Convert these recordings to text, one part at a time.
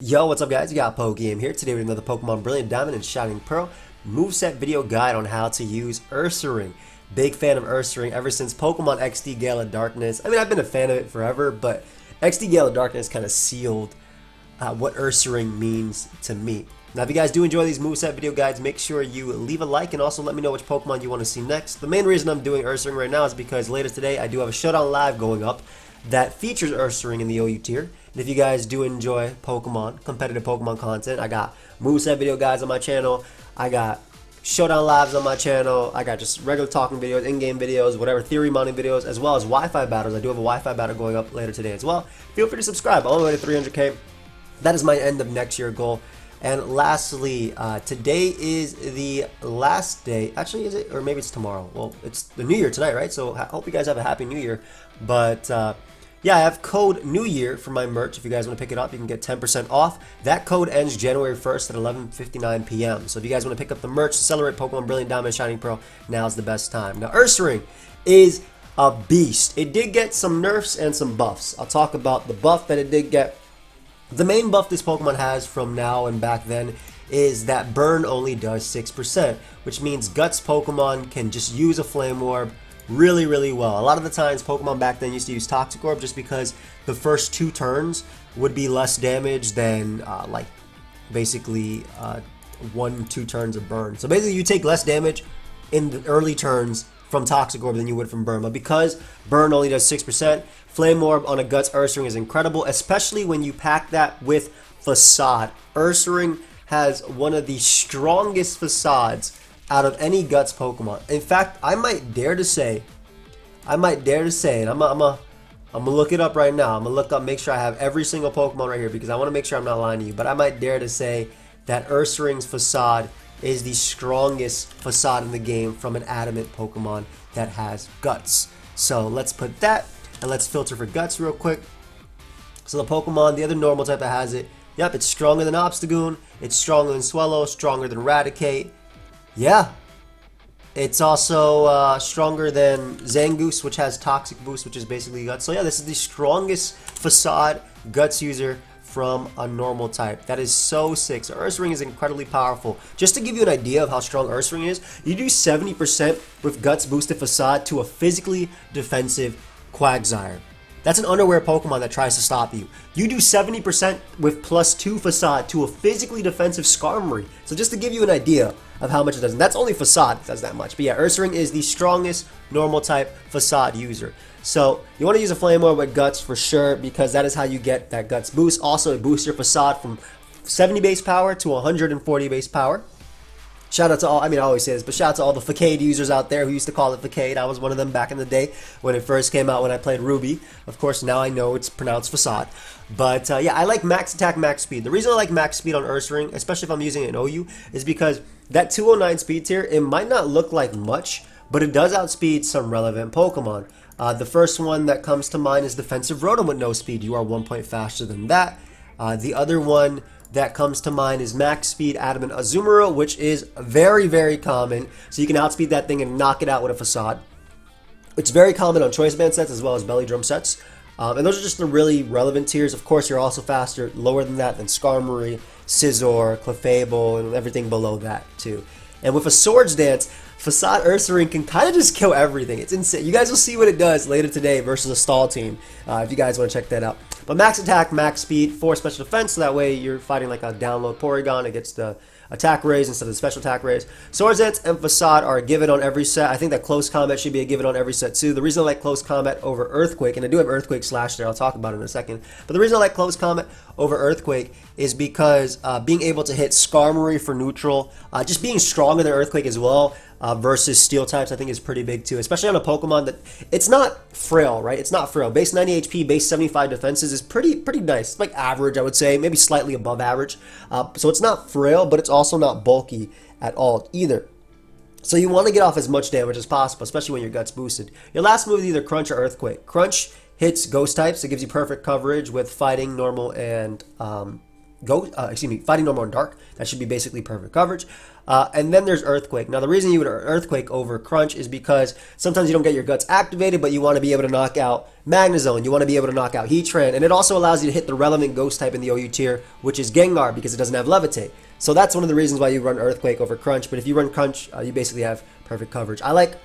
Yo, what's up guys? You got pokeaim here. Today with another Pokemon Brilliant Diamond and Shining Pearl moveset video guide on how to use URSARING. Big fan of URSARING ever since Pokemon XD Gale of Darkness. I mean, I've been a fan of it forever, but XD Gale of Darkness kind of sealed what URSARING means to me. Now, if you guys do enjoy these moveset video guides, make sure you leave a like and also let me know which Pokemon you want to see next. The main reason I'm doing URSARING right now is because later today I do have a Showdown Live going up that features URSARING in the OU tier. And if you guys do enjoy Pokemon, competitive Pokemon content, I got moveset video guides on my channel, I got Showdown Lives on my channel, I got just regular talking videos, in-game videos, whatever, theory mounting videos, as well as Wi-Fi battles. I do have a Wi-Fi battle going up later today as well. Feel free to subscribe all the way to 300K. That is my end of next year goal. And lastly, today is the last day. Actually, is it? Or maybe it's tomorrow. Well, it's the New Year tonight, right? So I hope you guys have a happy New Year. But yeah, I have code New Year for my merch. If you guys want to pick it up, you can get 10% off. That code ends January 1st at 11:59 p.m. So if you guys want to pick up the merch to celebrate Pokemon Brilliant Diamond and Shining Pearl, now's the best time. Now, URSARING is a beast. It did get some nerfs and some buffs. I'll talk about the buff that it did get. The main buff this Pokemon has from now and back then is that burn only does 6%, which means Guts Pokemon can just use a Flame Orb really well. A lot of the times Pokemon back then used to use Toxic Orb just because the first 2 turns would be less damage than like basically 1-2 turns of burn. So basically you take less damage in the early turns from Toxic Orb than you would from burn. But because burn only does 6%, Flame Orb on a Guts URSARING is incredible, especially when you pack that with Facade. URSARING has one of the strongest facades out of any Guts Pokemon. In fact, I might dare to say, and I'm gonna look it up right now. I'm gonna look up, make sure I have every single Pokemon right here because I want to make sure I'm not lying to you. But I might dare to say that URSARING's Facade is the strongest facade in the game from an adamant Pokemon that has Guts. So let's put that and let's filter for Guts real quick. So the Pokemon, the other normal type that has it, yep, it's stronger than Obstagoon, it's stronger than Swellow, stronger than Raticate. Yeah, it's also stronger than Zangoose, which has Toxic Boost, which is basically Guts. So yeah, this is the strongest facade Guts user from a normal type. That is so sick. So URSARING is incredibly powerful. Just to give you an idea of how strong URSARING is, you do 70% with Guts boosted Facade to a physically defensive Quagsire. That's an unaware Pokemon that tries to stop you. You do 70% with +2 Facade to a physically defensive Skarmory. So just to give you an idea of how much it does. And that's only Facade that does that much. But yeah, URSARING is the strongest normal type Facade user. So you want to use a Flame Orb with Guts for sure because that is how you get that Guts boost. Also, it boosts your Facade from 70 base power to 140 base power. Shout out to all, I mean I always say this, but shout out to all the Facade users out there who used to call it Facade. I was one of them back in the day when it first came out when I played Ruby. Of course, now I know it's pronounced Facade. But yeah, I like max attack, max speed. The reason I like max speed on URSARING, especially if I'm using it in OU, is because that 209 speed tier, it might not look like much, but it does outspeed some relevant Pokemon. The first one that comes to mind is Defensive Rotom with no speed. You are 1 point faster than that. The other one that comes to mind is Max Speed Adamant Azumarill, which is very common. So you can outspeed that thing and knock it out with a Facade. It's very common on Choice Band sets as well as Belly Drum sets. And those are just the really relevant tiers. Of course, you're also faster, lower than that, than Skarmory, Scizor, Clefable, and everything below that too. And with a Swords Dance, Facade URSARING can kind of just kill everything. It's insane. You guys will see what it does later today versus a Stall team if you guys want to check that out. But max attack, max speed, 4 special defense, so that way you're fighting like a download Porygon. It gets the attack raise instead of the special attack raise. Swords Dance and Facade are a given on every set. I think that Close Combat should be a given on every set too. The reason I like Close Combat over Earthquake, and I do have Earthquake Slash there, I'll talk about it in a second. But the reason I like Close Combat over Earthquake is because being able to hit Skarmory for neutral, just being stronger than Earthquake as well, versus Steel types, I think is pretty big too, especially on a Pokemon that it's not frail, right? It's not frail. Base 90 HP, base 75 defenses is pretty nice. It's like average, I would say, maybe slightly above average. So it's not frail, but it's also not bulky at all either. So you want to get off as much damage as possible, especially when your Guts boosted. Your last move is either Crunch or Earthquake. Crunch hits Ghost types, it gives you perfect coverage with Fighting, Normal, and Fighting Normal and Dark. That should be basically perfect coverage. And then there's Earthquake. Now the reason you would Earthquake over Crunch is because sometimes you don't get your guts activated, but you want to be able to knock out Magnezone. You want to be able to knock out Heatran. And it also allows you to hit the relevant ghost type in the OU tier, which is Gengar, because it doesn't have Levitate. So that's one of the reasons why you run Earthquake over Crunch. But if you run Crunch, you basically have perfect coverage. I like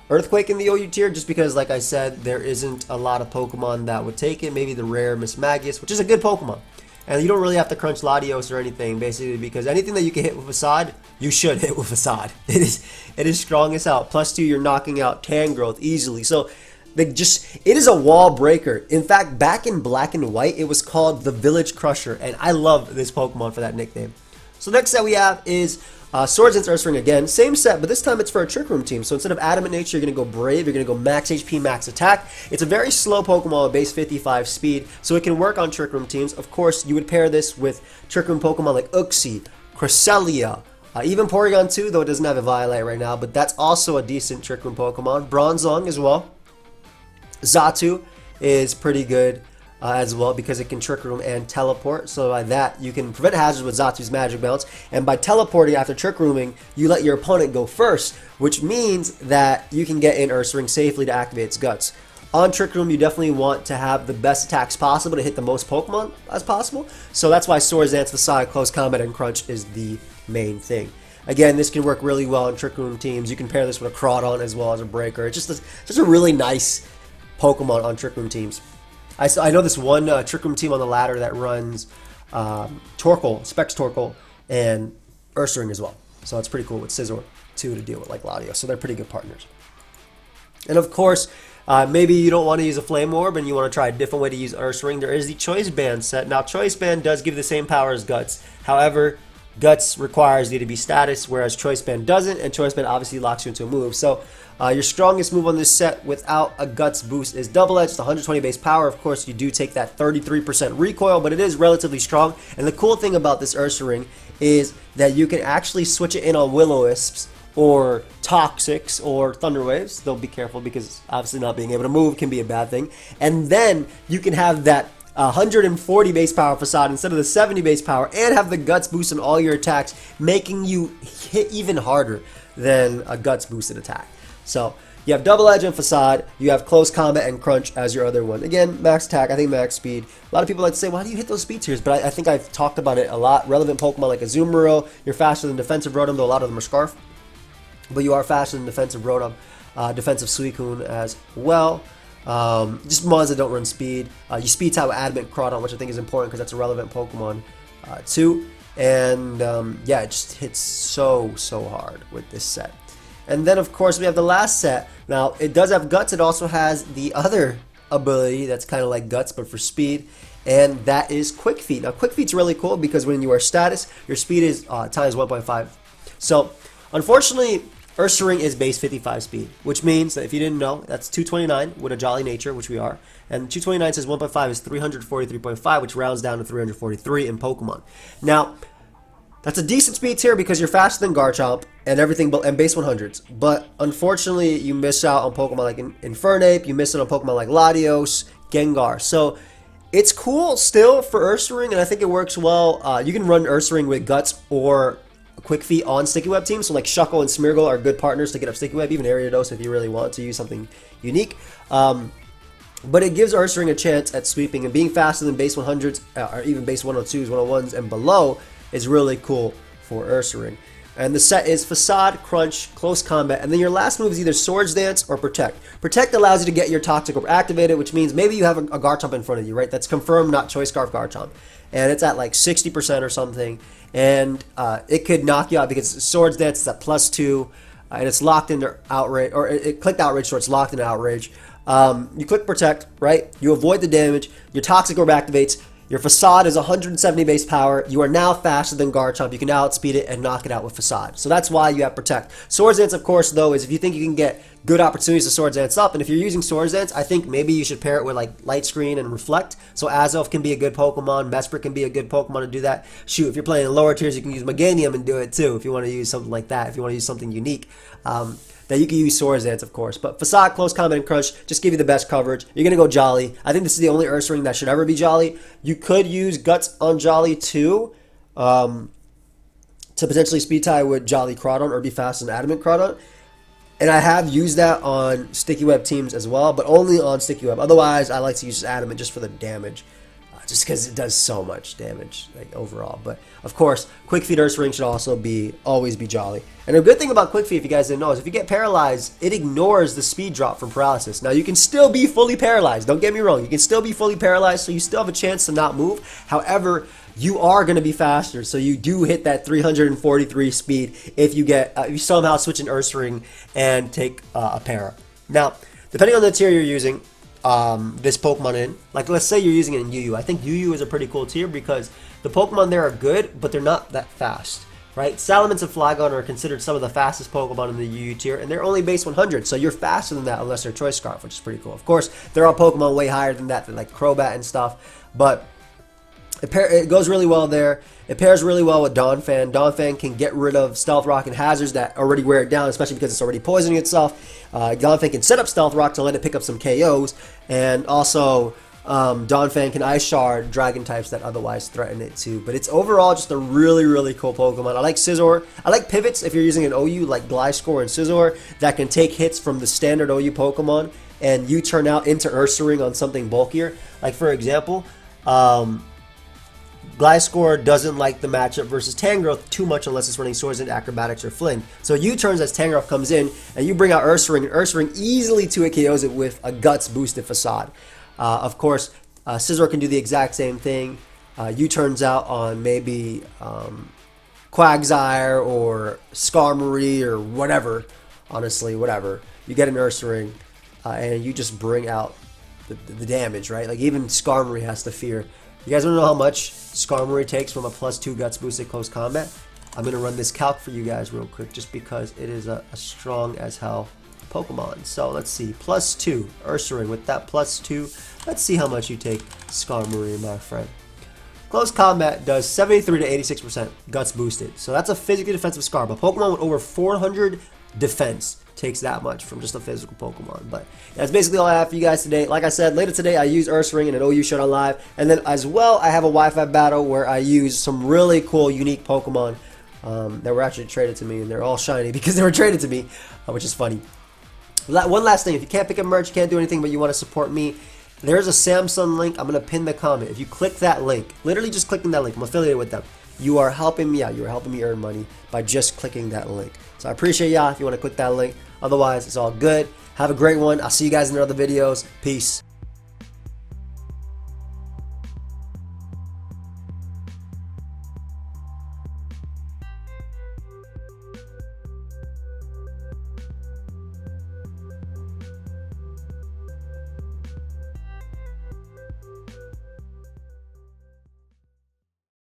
Earthquake in the OU tier just because, like I said, there isn't a lot of Pokemon that would take it. Maybe the rare Miss Magius, which is a good Pokemon. And you don't really have to crunch Latios or anything, basically, because anything that you can hit with Facade, you should hit with Facade. It is strong as hell. +2, you're knocking out Tangrowth easily. So it is a wall breaker. In fact, back in Black and White, it was called the Village Crusher, and I love this Pokemon for that nickname. So next set we have is Swords Dance Ursaring again. Same set, but this time it's for a Trick Room team. So instead of Adamant Nature, you're going to go Brave. You're going to go Max HP, Max Attack. It's a very slow Pokemon with base 55 speed, so it can work on Trick Room teams. Of course, you would pair this with Trick Room Pokemon like Uxie, Cresselia, even Porygon 2, though it doesn't have a Violet right now, but that's also a decent Trick Room Pokemon. Bronzong as well. Xatu is pretty good as well because it can Trick Room and Teleport. So by that, you can prevent hazards with Xatu's Magic Bounce. And by teleporting after Trick Rooming, you let your opponent go first, which means that you can get in Ursaring safely to activate its Guts. On Trick Room, you definitely want to have the best attacks possible to hit the most Pokemon as possible. So that's why Swords Dance, Facade, Close Combat, and Crunch is the main thing. Again, this can work really well in Trick Room teams. You can pair this with a Crawdon as well as a Breaker. It's just a really nice Pokemon on Trick Room teams. I know this one Trick Room team on the ladder that runs Torkoal, Specs Torkoal, and Ursaring as well. So that's pretty cool with Scizor too to deal with like Latios. So they're pretty good partners. And of course, maybe you don't want to use a Flame Orb and you want to try a different way to use Ursaring. There is the Choice Band set. Now, Choice Band does give the same power as Guts. However, Guts requires you to be status, whereas Choice Band doesn't, and Choice Band obviously locks you into a move. So your strongest move on this set without a Guts boost is Double Edge. It's 120 base power. Of course, you do take that 33% recoil, but it is relatively strong. And the cool thing about this Ursaring is that you can actually switch it in on Will-O-Wisps or Toxics or Thunder Waves. Though be careful because obviously not being able to move can be a bad thing. And then you can have that 140 base power Facade instead of the 70 base power and have the Guts boost on all your attacks, making you hit even harder than a Guts boosted attack. So you have Double Edge and Facade, you have Close Combat and Crunch as your other one. Again, max attack, I think max speed. A lot of people like to say, why do you hit those speed tiers? But I think I've talked about it a lot. Relevant Pokemon like Azumarill, you're faster than Defensive Rotom, though a lot of them are Scarf. But you are faster than Defensive Rotom, Defensive Suicune as well. Just mons that don't run speed. You speed type with Adamant Crawdon, which I think is important because that's a relevant Pokemon too. And yeah, it just hits so hard with this set. And then of course we have the last set. Now it does have Guts. It also has the other ability that's kind of like Guts but for speed, and that is Quick Feet. Now Quick Feet's really cool because when you are status, your speed is times 1.5. So unfortunately, Ursaring is base 55 speed, which means that if you didn't know, that's 229 with a Jolly Nature, which we are. And 229 says 1.5 is 343.5, which rounds down to 343 in Pokemon. Now, that's a decent speed tier because you're faster than Garchomp and everything, and base 100s. But unfortunately, you miss out on Pokemon like Infernape, you miss out on Pokemon like Latios, Gengar. So it's cool still for Ursaring, and I think it works well. You can run Ursaring with Guts or Quick Feet on Sticky Web teams, so like Shuckle and Smeargle are good partners to get up Sticky Web, even Ariados if you really want to use something unique. But it gives Ursaring a chance at sweeping, and being faster than base 100s, or even base 102s, 101s, and below is really cool for Ursaring. And the set is Facade, Crunch, Close Combat, and then your last move is either Swords Dance or Protect. Protect allows you to get your Toxic Orb activated, which means maybe you have a Garchomp in front of you, right? That's confirmed, not Choice Scarf Garchomp. And it's at like 60% or something. And it could knock you out because Swords Dance is at +2, and it's locked into Outrage, or it clicked Outrage, so it's locked into Outrage. You click Protect, right? You avoid the damage. Your Toxic Orb activates. Your Facade is 170 base power. You are now faster than Garchomp. You can now outspeed it and knock it out with Facade. So that's why you have Protect. Swords Dance, of course, though, is if you think you can get good opportunities to Swords Dance up, and if you're using Swords Dance, I think maybe you should pair it with like Light Screen and Reflect. So Azelf can be a good Pokemon. Mesprit can be a good Pokemon to do that. Shoot, if you're playing in lower tiers, you can use Meganium and do it too if you want to use something like that, if you want to use something unique. That you can use Swords Dance, of course. But Facade, Close Combat, and Crunch just give you the best coverage. You're going to go Jolly. I think this is the only Ursaring that should ever be Jolly. You could use Guts on Jolly too, to potentially speed tie with Jolly Crawdon or be fast on Adamant Crawdon. And I have used that on Sticky Web teams as well, but only on Sticky Web. Otherwise, I like to use Adamant just for the damage, just because it does so much damage like overall. But of course, Quick Feed Ursaring should also always be Jolly. And a good thing about Quick Feed, if you guys didn't know, is if you get paralyzed, it ignores the speed drop from paralysis. Now, you can still be fully paralyzed. Don't get me wrong. You can still be fully paralyzed, so you still have a chance to not move. However, you are going to be faster, so you do hit that 343 speed if you get if you somehow switch an Ursaring and take a para. Now, depending on the tier you're using this Pokemon in, like let's say you're using it in UU. I think UU is a pretty cool tier because the Pokemon there are good, but they're not that fast, right? Salamence and Flygon are considered some of the fastest Pokemon in the UU tier, and they're only base 100, so you're faster than that unless they're Choice Scarf, which is pretty cool. Of course, there are Pokemon way higher than that, like Crobat and stuff, but it goes really well there. It pairs really well with Donphan. Donphan can get rid of Stealth Rock and hazards that already wear it down, especially because it's already poisoning itself. Donphan can set up Stealth Rock to let it pick up some KOs, and also Donphan can Ice Shard Dragon types that otherwise threaten it too. But it's overall just a really, really cool Pokemon. I like Scizor. I like pivots if you're using an OU like Gliscor and Scizor that can take hits from the standard OU Pokemon and you turn out into Ursaring on something bulkier. Like for example, Gliscor doesn't like the matchup versus Tangrowth too much unless it's running Swords and Acrobatics or Fling. So U-turns as Tangrowth comes in, and you bring out Ursaring, and Ursaring easily 2-hit KOs it with a Guts boosted Facade. Of course, Scizor can do the exact same thing. U-turns out on maybe Quagsire or Skarmory or whatever. Honestly, whatever. You get an Ursaring, and you just bring out the damage, right? Like even Skarmory has to fear. You guys want to know how much Skarmory takes from a +2 Guts boosted close combat? I'm going to run this calc for you guys real quick just because it is a strong as hell Pokemon. So let's see, +2 Ursaring with that +2. Let's see how much you take Skarmory, my friend. Close combat does 73 to 86% Guts boosted. So that's a physically defensive Scar. But Pokemon with over 400 defense takes that much from just a physical Pokemon. But that's basically all I have for you guys today. Like I said, later today I use Ursaring in an OU Showdown Live, and then as well I have a Wi-Fi battle where I use some really cool unique Pokemon that were actually traded to me, and they're all shiny because they were traded to me, which is funny. One last thing, if you can't pick up merch, you can't do anything, but you want to support me, there's a Samsung link. I'm going to pin the comment. If you click that link, literally just clicking that link, I'm affiliated with them, you are helping me out. You are helping me earn money by just clicking that link. So I appreciate y'all if you want to click that link. Otherwise, it's all good. Have a great one. I'll see you guys in other videos. Peace.